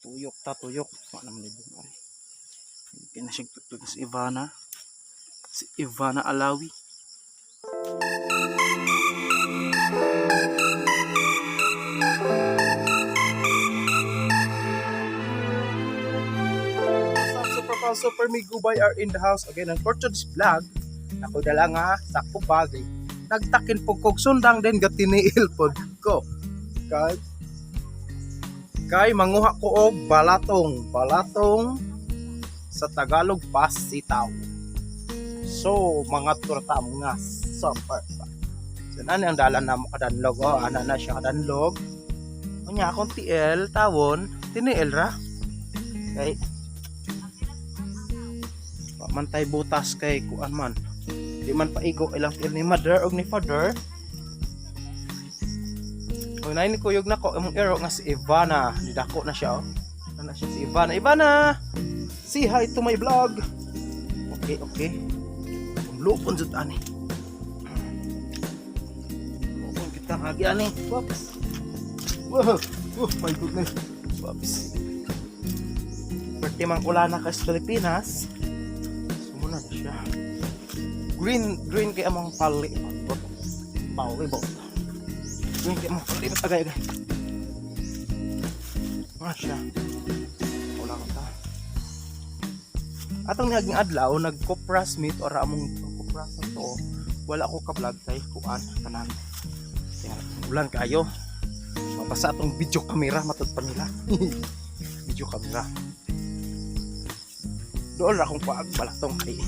Tuyok ta, tuyok. Wala naman ibig ay. Hindi na siya tutug si Ivana. Si Ivana Alawi. Super Migubay are in the house again. And for today's vlog, ako dala nga sakto bagay. Nagtakin po kog sundang din gatiniil pod ko. Kay manguha ko og balatong sa Tagalog pasitaw. So mga turta mga super. So nani ang dalan namo kadanlog ana na siya kadanlog. Unya akong TL tawon tiniil ra. Kay mantay butas kay kuan man. Di man paigo ilang TL ni mother og ni father. Kung nain ko yug nako imong ero nga si Ivana, didako na siya oh. Ana siya si Ivana. Ivana, say hi to my vlog. Okay. Lupon jud ani. Lupon kita lagi ani. Whoops. Wow. Oh my goodness. Whoops. Perti mang ulan na sa Pilipinas. Sumuna na siya. Green kay among pali. Bot. Green kay among pali agay. Masya. Wala ka ta. Atong naging adlaw nagkopras meet or among kopras to. Wala ko ka-vlog kay kuan kanan. Kaya ulan kayo. Mapasa atong video camera matod pa nila. Video camera. Doon ra akong paag balatong kay.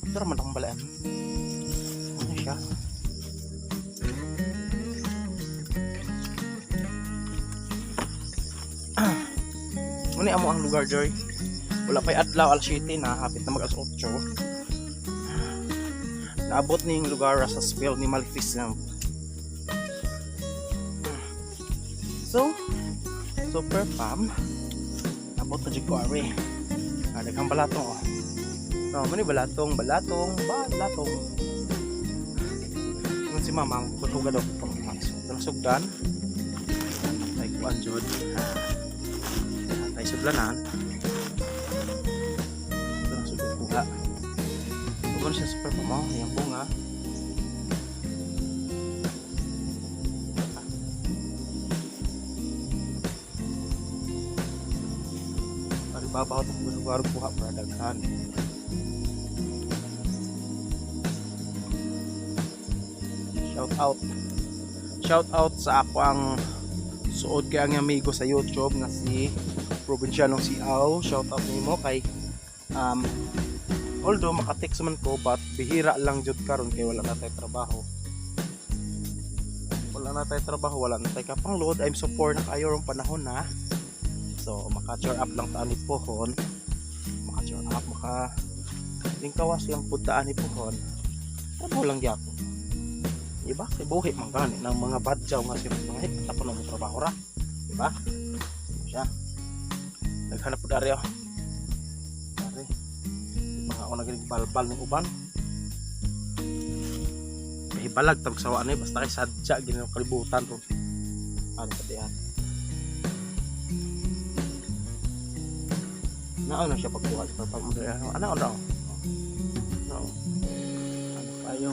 Ito ra man akong balaan. Ano siya? Muna amo ang lugar joy. Wala pa'y adlaw alas 7 na hapit na mag alas 8. Naabot ning lugar sa spill ni Maleficent. So super fam. Naabot na jud ko ari. Daghang balatong oh. No, mani balatong. Ngun si mama kutuga daw pang sugdan. Tay kuan jud. Tay suglanan. Sugdan kuha. Kuman siya super pamaw yang bunga. Babaw itong lugar buha pradaghan. Shout out sa ako ang suod kay ang amigo sa YouTube nga si Provincianong Siaw. Shout out nimo kay although makatext man ko but bihira lang jud karon kay wala na tay trabaho. Wala na tay kapangload. I'm so poor na kayo rong panahon na. So maka-cheer up lang taan ni pohon. Maka-cheer up, lingkawas lang pudtaan ni pohon. Ano lang gyapon. Diba? Kay buhi man gani ng mga badyaw nga siya mga hit tapon ng trabaho ra. Diba? Siya. Naghanap pud ari oh. Ari. Di pa ako nagbalbal ng uban. Kay balag tag sawaan ni basta kay sadya gini kalibutan ron. Ano pa diyan? Naon na siya pagbuhat sa pagmudaya. Ano? No. Ano kayo?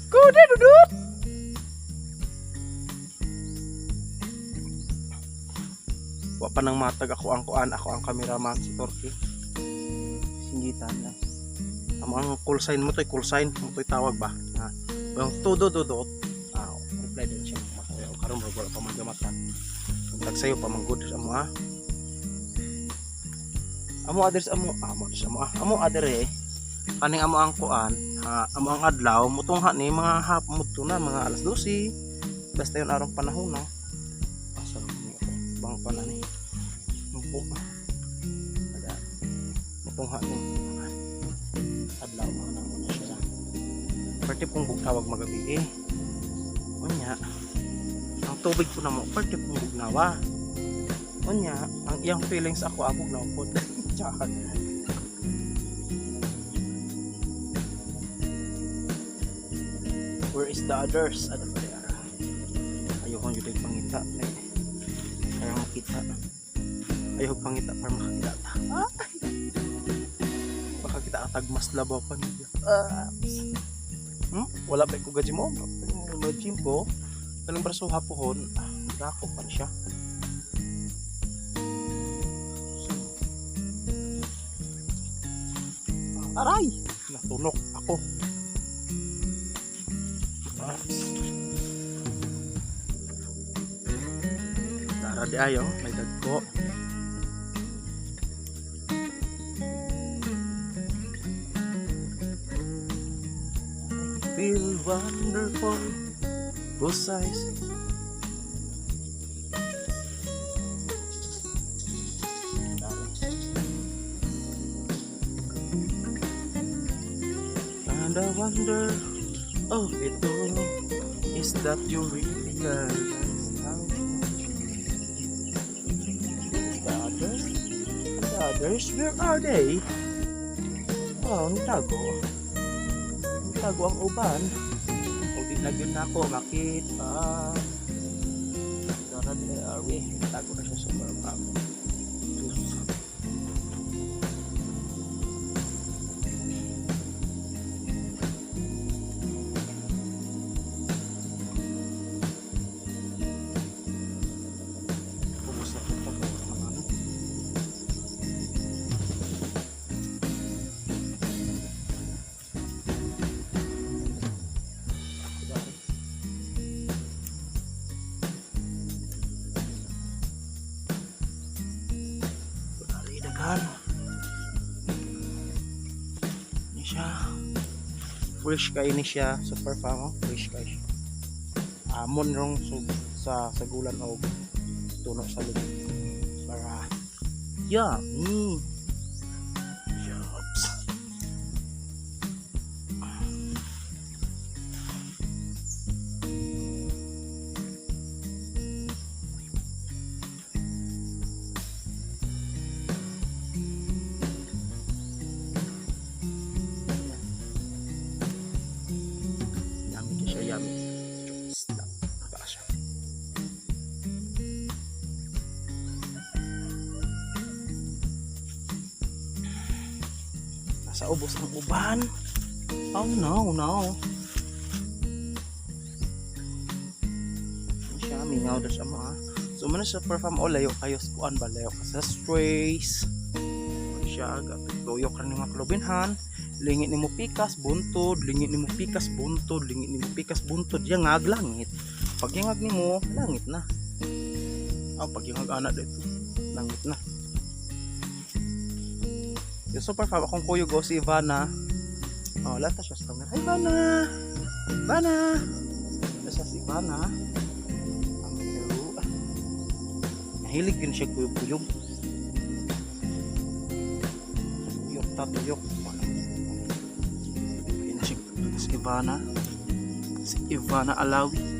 Kude dudut. Wa pa nang matag ako ang cameraman si Torky. Singgitan na. Ang call sign mo to'y tawag ba? Ha. Yung tudududot. Reply din siya. Karon wala pa maggamatan. Tag sayo pa manggod sa mo ha. Amo adere kaning amo ang kuan amo ang adlaw mutungha ni mga hapon na mga alas 12 basta yon arong panahon na asa ni bang panan ni mutungha ni adlaw na mo siya parte pong bugtawag magabi unya ang tubig ko na mo parte pong bugnawa unya ang iyang feelings ako abog na pod. Chahan. Where is the others? Ano ba yan? Ayoko yung pangita. makita. Ayaw pangita para makakita ta. Baka kita atagmas labaw pa niya. Wala ba ko gaji mo? Imagine ko, kaling braso hapohon, dako pa siya. Aray! Natunok ako. Tara di ayo, may dagko. Feel wonderful, both sides. And I wonder of it all is that you realize how much the others, where are they? Oh, nitago ang uban. O di na yun ako makita. Dara di ari, nitago na siya sa barang. Ini siya. Fresh kay ni siya. Super famo. Fresh kay siya. Amon rong sa sagulan o tuno sa lubid. Para yummy. Yups. Yummy. Stop. Para siya. Nasa ubos ang uban. Oh no. Siya, mingaw na siya mga. So, muna siya perform o layo kayo sa kuan ba? Layo ka sa strays. Siya, tuyok ka ng mga kalubinhan. Lingit ni mo pikas buntod, lingit ni mo pikas buntod, lingit ni mo pikas buntod, yangag langit. Pag yangag ni mo, langit na. Pag yangag anak dito, langit na. Yung super fab akong kuyo go si Ivana. Lata siya sa camera. Hi Ivana! Ivana! Ito si Ivana. Ang hero. Nahilig din siya kuyog-kuyog. Tuyok ta, tuyok. Si Ivana Alawi.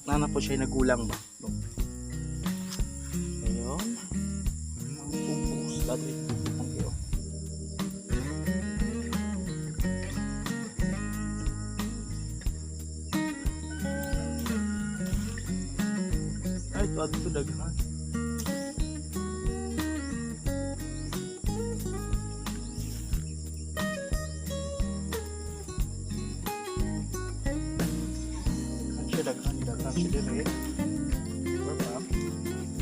Nana po siya nagulang ba? Ayun. Ang pupus dati. Ang iyo. Ay, ito ato daghan. Daghan siya dire.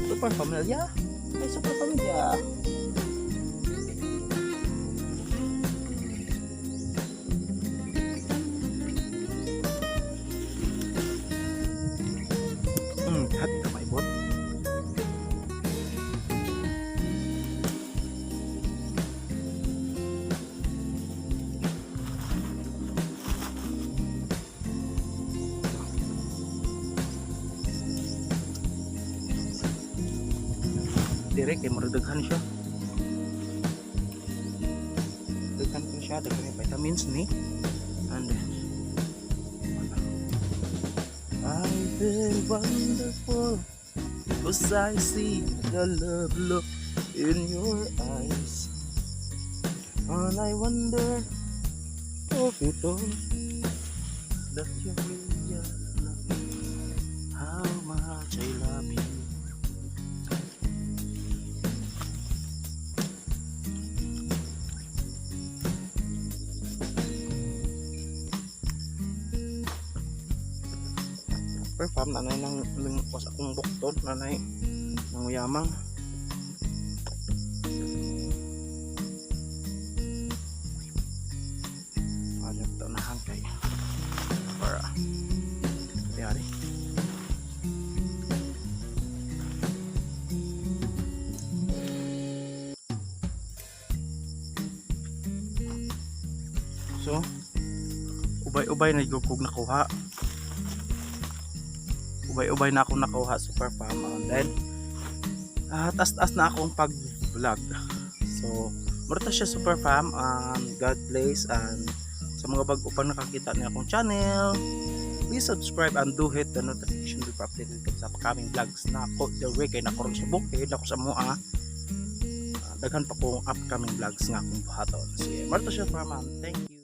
Super familiar. Ay, super familiar. Hati ka may bot. Direk kay maradaghan siya. siya, daghan yung vitamins ni. And I've been wonderful because I see the love look in your eyes. And I wonder if it all that you realize how much I love you. Perform nanay ng was akong doktor nanay ng uyamang. Alam to na hangkay para yari. So ubay-ubay na gugog nakuha. Ubay-ubay na akong nakuha super farm, and then taas-taas na akong pag-vlog. So murta siya super farm, God bless, and sa mga bago pang nakakita niya akong channel, please subscribe and do hit the notification bell para updated ka sa upcoming vlogs na ako. Dere kay nakaroon sa bukid ako sa mua, daghan pa kong upcoming vlogs nga akong buhaton. So murta siya farm, thank you.